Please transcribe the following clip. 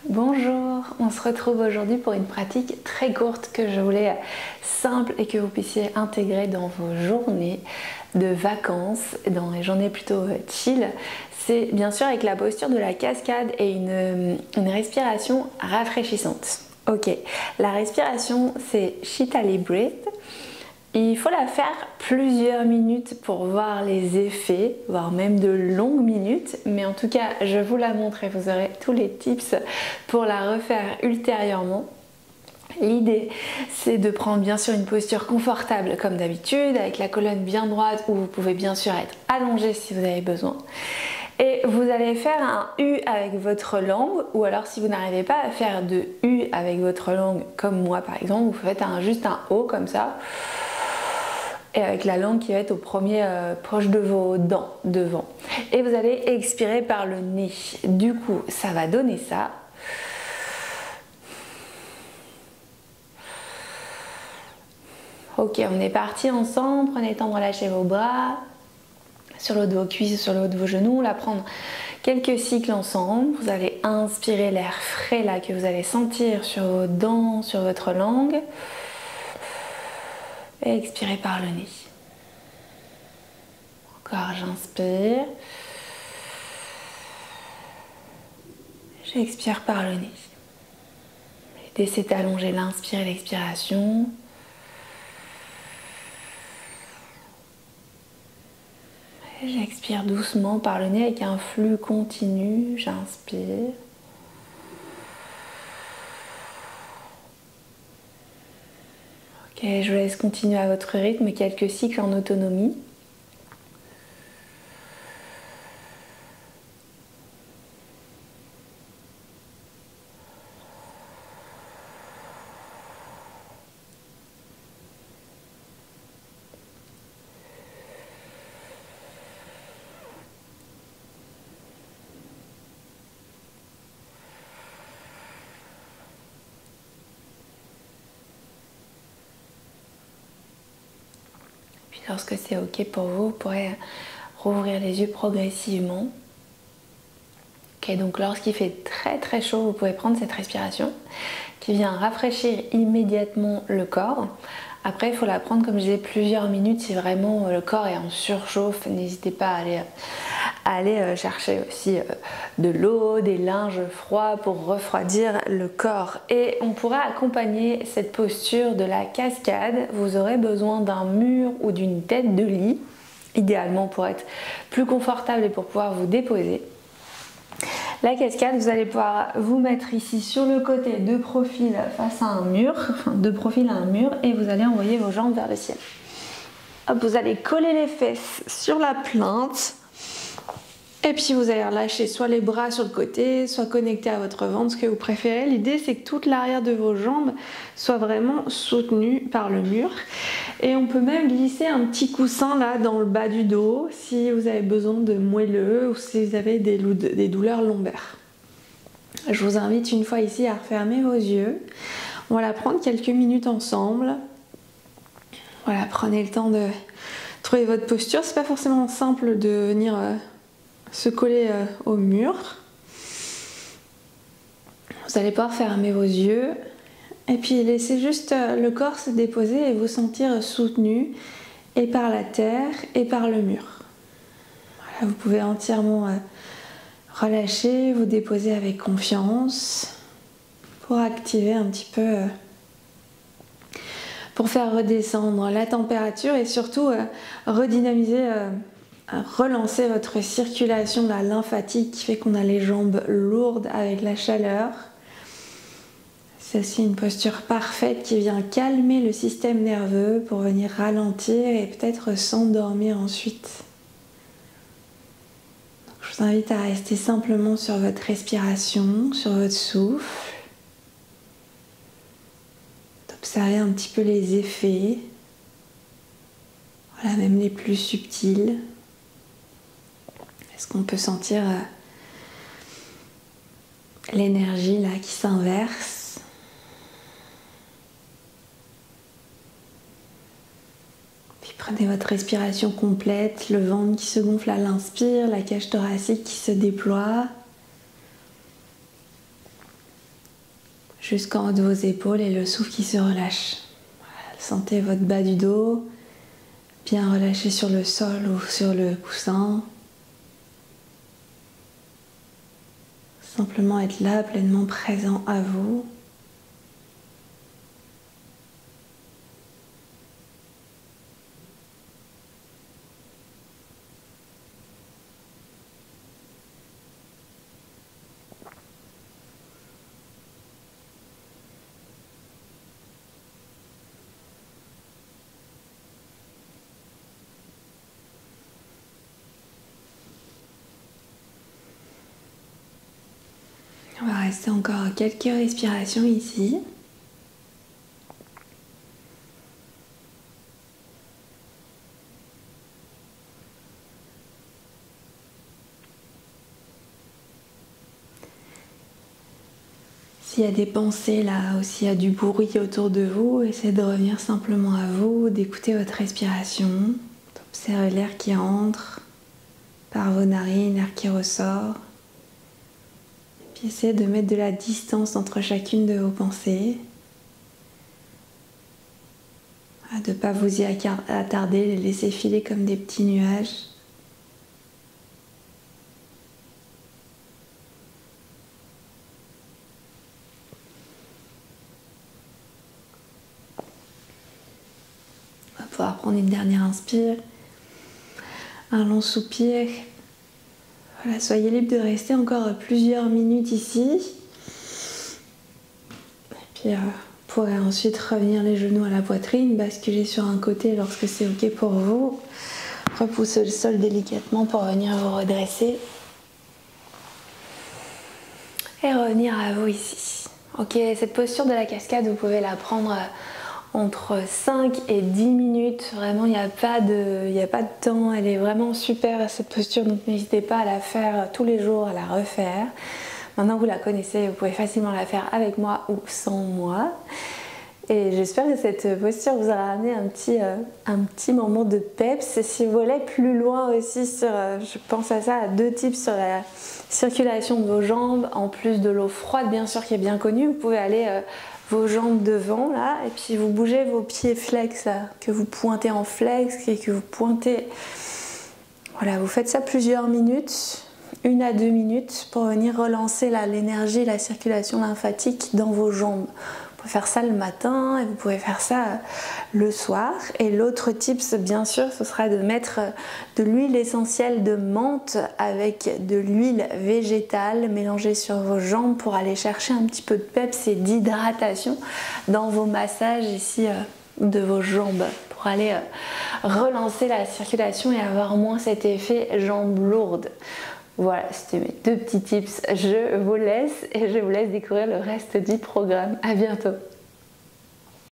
Bonjour, on se retrouve aujourd'hui pour une pratique très courte que je voulais simple et que vous puissiez intégrer dans vos journées de vacances, dans les journées plutôt chill. C'est bien sûr avec la posture de la cascade et une respiration rafraîchissante. Ok, la respiration c'est Shitali Breath. Il faut la faire plusieurs minutes pour voir les effets, voire même de longues minutes. Mais en tout cas, je vous la montre et vous aurez tous les tips pour la refaire ultérieurement. L'idée, c'est de prendre bien sûr une posture confortable comme d'habitude, avec la colonne bien droite où vous pouvez bien sûr être allongé si vous avez besoin. Et vous allez faire un U avec votre langue, ou alors si vous n'arrivez pas à faire de U avec votre langue comme moi par exemple, vous faites juste un O comme ça. Et avec la langue qui va être au premier proche de vos dents devant. Et vous allez expirer par le nez. Du coup, ça va donner ça. Ok, on est parti ensemble. Prenez le temps de relâcher vos bras sur le haut de vos cuisses, sur le haut de vos genoux. On va prendre quelques cycles ensemble. Vous allez inspirer l'air frais là que vous allez sentir sur vos dents, sur votre langue. Et expirez par le nez. Encore, j'inspire. J'expire par le nez. L'idée c'est d'allonger l'inspire et l'expiration. J'expire doucement par le nez avec un flux continu. J'inspire. Ok, je vous laisse continuer à votre rythme, quelques cycles en autonomie. Lorsque c'est ok pour vous, vous pourrez rouvrir les yeux progressivement. Ok, donc lorsqu'il fait très chaud, vous pouvez prendre cette respiration qui vient rafraîchir immédiatement le corps. Après, il faut la prendre, comme je disais, plusieurs minutes si vraiment le corps est en surchauffe. N'hésitez pas à aller chercher aussi de l'eau, des linges froids pour refroidir le corps. Et on pourra accompagner cette posture de la cascade. Vous aurez besoin d'un mur ou d'une tête de lit, idéalement pour être plus confortable et pour pouvoir vous déposer. La cascade, vous allez pouvoir vous mettre ici sur le côté de profil face à un mur, de profil à un mur, et vous allez envoyer vos jambes vers le ciel. Hop, vous allez coller les fesses sur la plinthe. Et puis vous allez relâcher soit les bras sur le côté, soit connecter à votre ventre, ce que vous préférez. L'idée c'est que toute l'arrière de vos jambes soit vraiment soutenue par le mur. Et on peut même glisser un petit coussin là dans le bas du dos si vous avez besoin de moelleux ou si vous avez des douleurs lombaires. Je vous invite une fois ici à refermer vos yeux. On va la prendre quelques minutes ensemble. Voilà, prenez le temps de trouver votre posture. C'est pas forcément simple de venir se coller au mur. Vous allez pouvoir fermer vos yeux et puis laisser juste le corps se déposer et vous sentir soutenu et par la terre et par le mur. Voilà, vous pouvez entièrement relâcher, vous déposer avec confiance pour activer un petit peu, pour faire redescendre la température et surtout redynamiser, relancer votre circulation lymphatique qui fait qu'on a les jambes lourdes avec la chaleur. C'est aussi une posture parfaite qui vient calmer le système nerveux pour venir ralentir et peut-être s'endormir ensuite. Donc, je vous invite à rester simplement sur votre respiration, sur votre souffle, d'observer un petit peu les effets, voilà, même les plus subtils. Est-ce qu'on peut sentir l'énergie là qui s'inverse? Puis prenez votre respiration complète, le ventre qui se gonfle à l'inspire, la cage thoracique qui se déploie. jusqu'en haut de vos épaules et le souffle qui se relâche. Voilà, sentez votre bas du dos bien relâché sur le sol ou sur le coussin. Simplement être là, pleinement présent à vous. On va rester encore quelques respirations ici. S'il y a des pensées là, ou s'il y a du bruit autour de vous, essayez de revenir simplement à vous, d'écouter votre respiration, d'observer l'air qui entre par vos narines, l'air qui ressort. Puis essayez de mettre de la distance entre chacune de vos pensées. De ne pas vous y attarder, les laisser filer comme des petits nuages. On va pouvoir prendre une dernière inspire, un long soupir. Voilà, soyez libre de rester encore plusieurs minutes ici. Et puis vous pourrez ensuite revenir les genoux à la poitrine, basculer sur un côté lorsque c'est ok pour vous. Repousser le sol délicatement pour venir vous redresser. Et revenir à vous ici. Ok, cette posture de la cascade, vous pouvez la prendre entre 5 et 10 minutes. Vraiment, il n'y a pas de temps. Elle est vraiment super cette posture, donc n'hésitez pas à la faire tous les jours, à la refaire. Maintenant que vous la connaissez, vous pouvez facilement la faire avec moi ou sans moi. Et j'espère que cette posture vous aura amené un petit moment de peps. Si vous voulez plus loin aussi, je pense à ça, à 2 tips sur la circulation de vos jambes, en plus de l'eau froide bien sûr qui est bien connue. Vous pouvez aller vos jambes devant là, et puis vous bougez vos pieds flex là, que vous pointez en flex et que vous pointez. Voilà, vous faites ça plusieurs minutes, 1 à 2 minutes, pour venir relancer l'énergie, la circulation lymphatique dans vos jambes. Vous pouvez faire ça le matin et vous pouvez faire ça le soir. Et l'autre tips, bien sûr, ce sera de mettre de l'huile essentielle de menthe avec de l'huile végétale mélangée sur vos jambes pour aller chercher un petit peu de peps et d'hydratation dans vos massages ici de vos jambes, pour aller relancer la circulation et avoir moins cet effet jambes lourdes. Voilà, c'était mes 2 petits tips. Je vous laisse et je vous laisse découvrir le reste du programme. À bientôt.